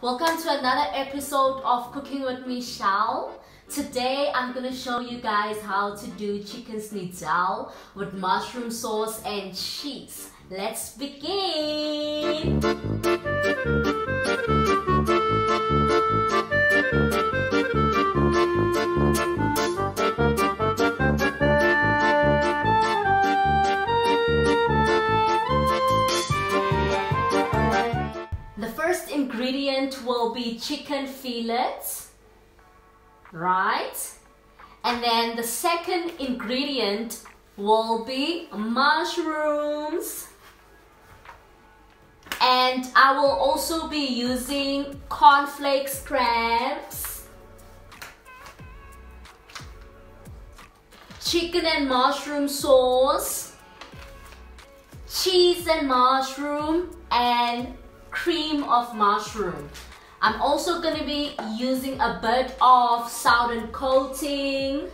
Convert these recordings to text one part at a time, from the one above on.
Welcome to another episode of Cooking with Michelle. Today I'm gonna show you guys how to do chicken schnitzel with mushroom sauce and cheese. Let's begin! The first ingredient will be chicken fillets, right? And then the second ingredient will be mushrooms. And I will also be using cornflakes crabs, chicken and mushroom sauce, cheese and mushroom, and cream of mushroom. I'm also going to be using a bit of southern coating.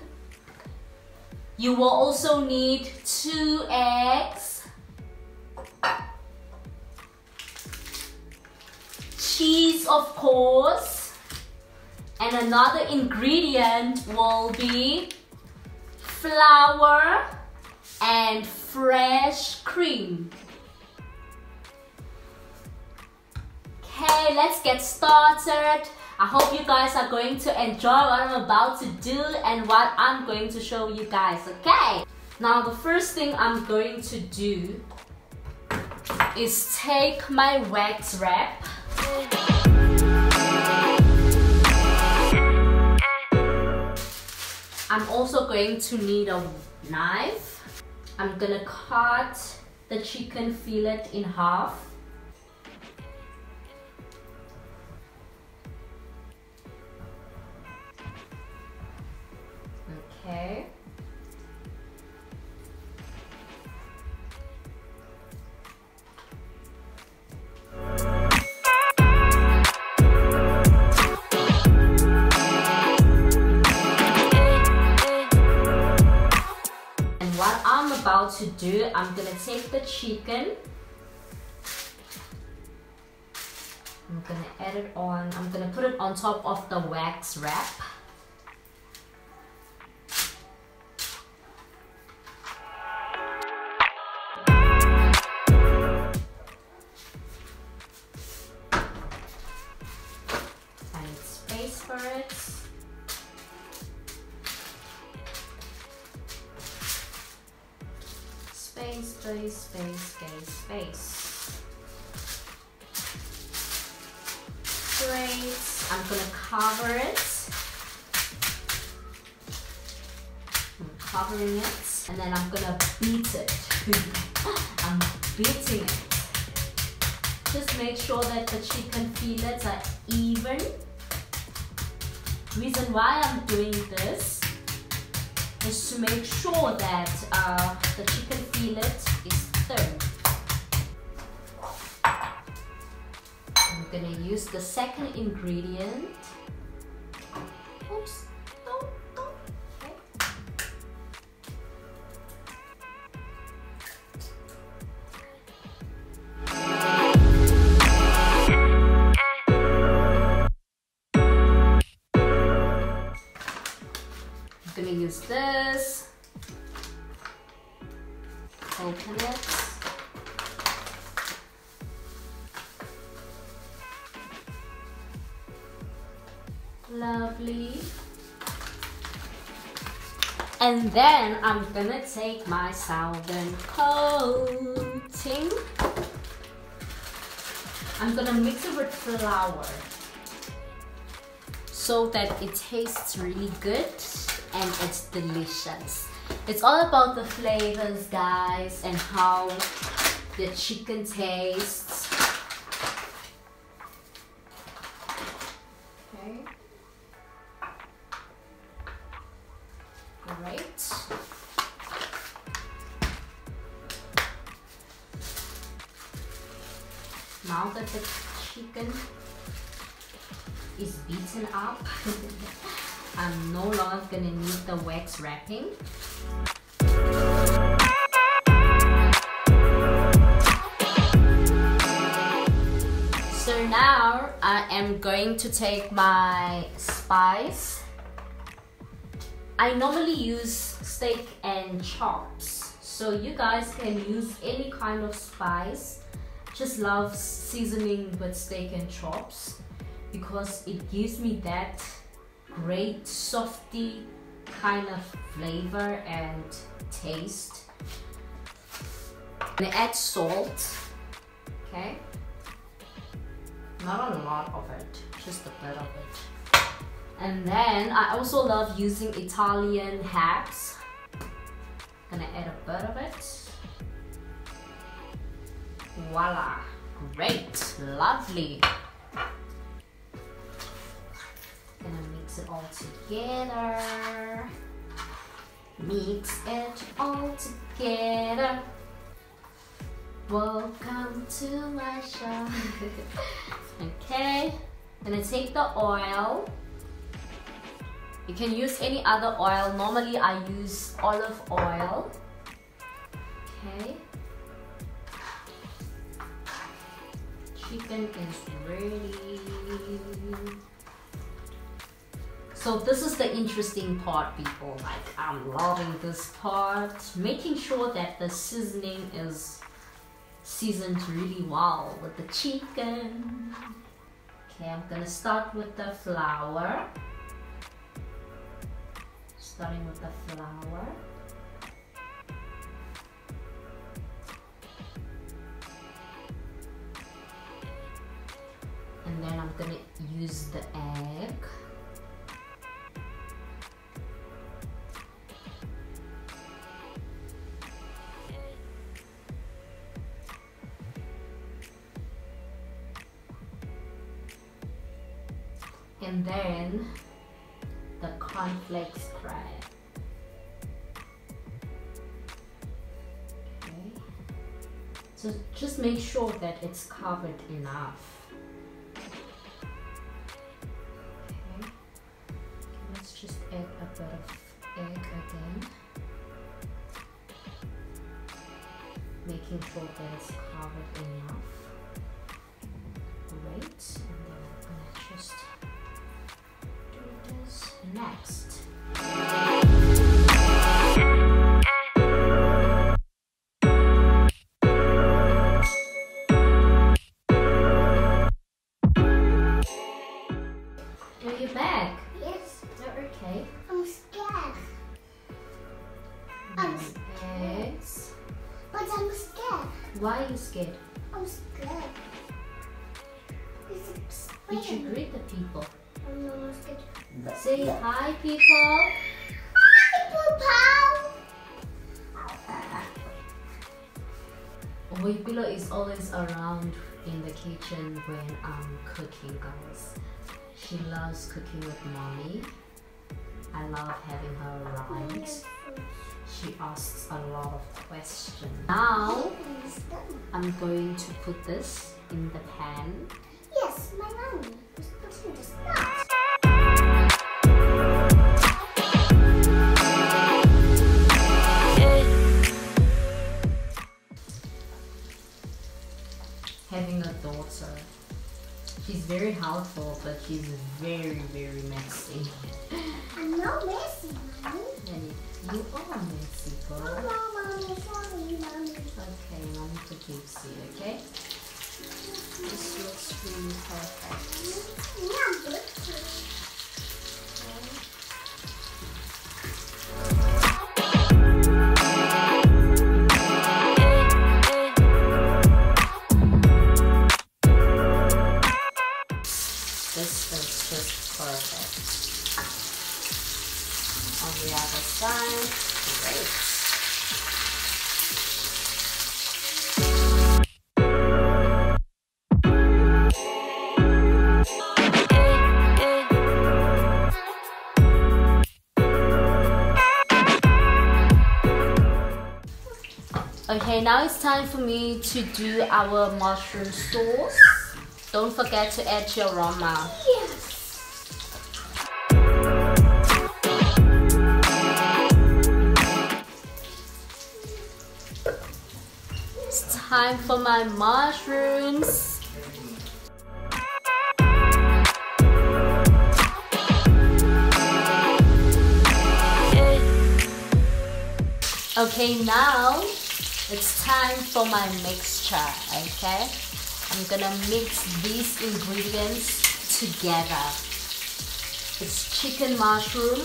You will also need 2 eggs, cheese of course, and another ingredient will be flour and fresh cream. Okay, let's get started. I hope you guys are going to enjoy what I'm about to do and what I'm going to show you guys, okay? Now the first thing I'm going to do is take my wax wrap. I'm also going to need a knife. I'm gonna cut the chicken fillet in half. Okay. And what I'm about to do, I'm gonna take the chicken. I'm gonna add it on. I'm gonna put it on top of the wax wrap. Space for it. Space, space, space, space, space. Great. I'm gonna cover it. I'm covering it, and then I'm gonna beat it. I'm beating it. Just make sure that the chicken fillets are even. Reason why I'm doing this is to make sure that the chicken fillet is thin. I'm gonna use the second ingredient. Oops, no. Okay. I'm gonna use this, open it, lovely, and then I'm gonna take my southern coating. I'm gonna mix it with flour so that it tastes really good and it's delicious. It's all about the flavors, guys, and how the chicken tastes. Okay. Great. Now that the chicken is beaten up, I'm no longer gonna need the wax wrapping. So now I am going to take my spice. I normally use steak and chops, so you guys can use any kind of spice. Just love seasoning with steak and chops because it gives me that great softy kind of flavor and taste. I'm gonna add salt, okay? Not a lot of it, just a bit of it. And then I also love using Italian herbs. Gonna add a bit of it. Voila, great, lovely. Gonna mix it all together. Mix it all together. Welcome to my show. Okay, gonna take the oil. You can use any other oil. Normally I use olive oil. Okay. Chicken is ready. So this is the interesting part, people. Like, I'm loving this part. Making sure that the seasoning is seasoned really well with the chicken. Okay, I'm gonna start with the flour. Starting with the flour. And then I'm gonna use the egg. And then the cornflakes bread. Okay. So just make sure that it's covered enough. Okay. Let's just add a bit of egg again. Making sure that it's covered enough. Great. And then I'm gonna just next. Are you back? Yes. You're okay. I'm scared. Eggs. But I'm scared. Why are you scared? I'm scared. Did you greet the people? I'm not scared. Say hi, people. Hi, Oipilo is always around in the kitchen when I'm cooking, guys. She loves cooking with mommy. I love having her around. She asks a lot of questions. Now, I'm going to put this in the pan. Yes, my mommy is putting this nuts. Having a daughter, she's very helpful, but she's very, very messy. I'm not messy, mommy. You are messy, girl. No, mommy, sorry, mommy. Okay, mommy forgives you, okay? This looks really perfect. Yeah, good. This is just perfect. On the other side, great. Okay, now it's time for me to do our mushroom sauce. Don't forget to add your aroma. Yes. It's time for my mushrooms. Okay, now it's time for my mixture. Okay, I'm gonna mix these ingredients together. It's chicken mushroom,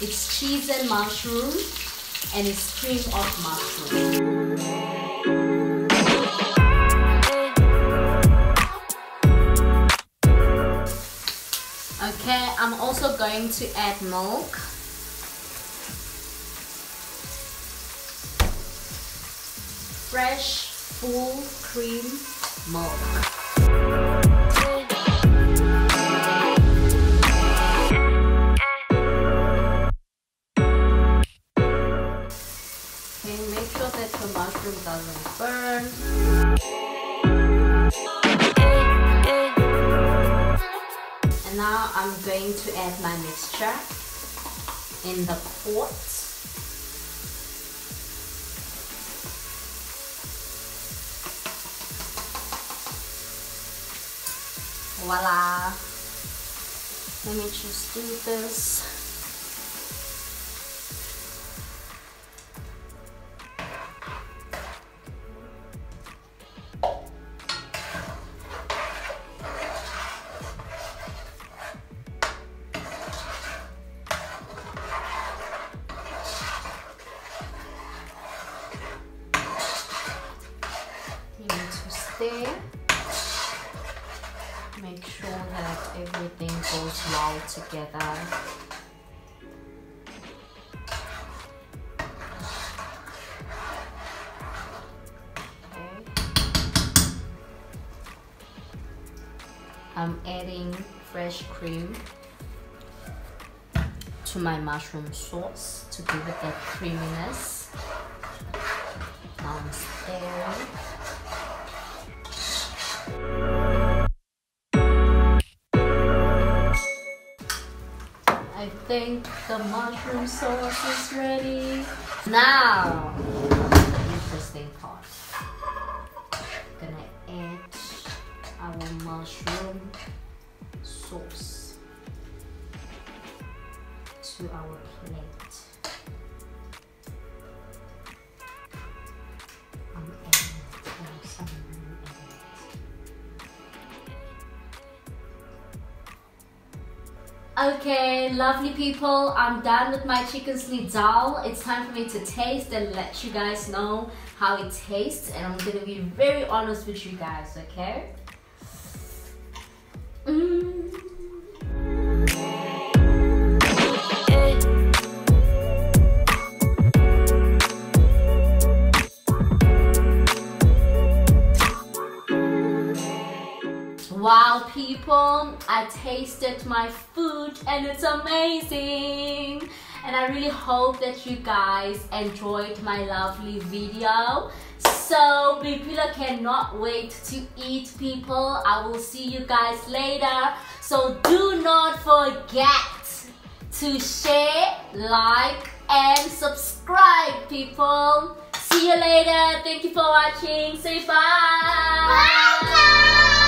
it's cheese and mushroom, and it's cream of mushroom. Okay, I'm also going to add milk. Fresh, full cream milk. Okay, make sure that your mushroom doesn't burn. And now I'm going to add my mixture in the pot. Voila! Let me just do this. You need to stir. Make sure that everything goes well together. Okay. I'm adding fresh cream to my mushroom sauce to give it that creaminess. Now I'm stirring. I think the mushroom sauce is ready. Now, the interesting part. Gonna add our mushroom sauce to our plate. I'm adding some lemon in it. Okay, lovely people, I'm done with my chicken schnitzel. It's time for me to taste and let you guys know how it tastes, and I'm gonna be very honest with you guys, okay? Wow, people, I tasted my food and it's amazing. And I really hope that you guys enjoyed my lovely video. So Bipila cannot wait to eat, people. I will see you guys later. So do not forget to share, like, and subscribe, people. See you later. Thank you for watching. Say bye. Bye.